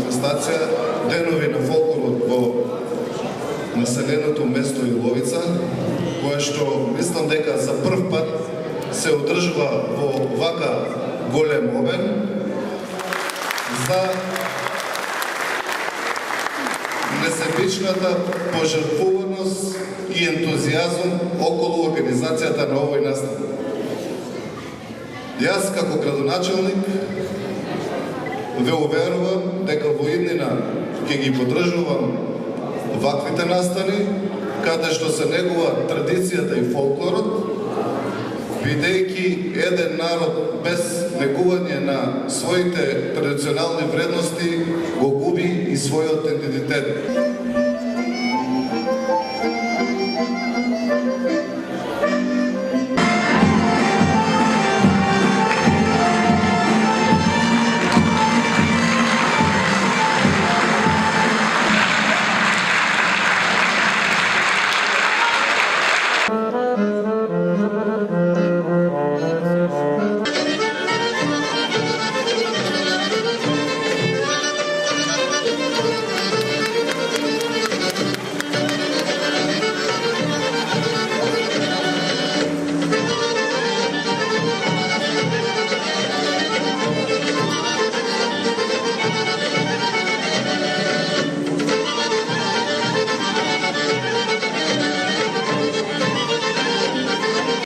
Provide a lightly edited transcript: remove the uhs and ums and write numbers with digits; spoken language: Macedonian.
манифестација Денови на фолклорот во населеното место Иловица, кое што мислам дека за прв пат се одржува во вака голем обем за несебичната пожртвуваност и ентузијазм околу организацијата на овој настан. Јас како градоначелник ве уверувам дека во иднина ќе ги поддржувам ваквите настани, каде што се негува традицијата и фолклорот, бидејќи еден народ без негување на своите традиционални вредности го губи и својот идентитет.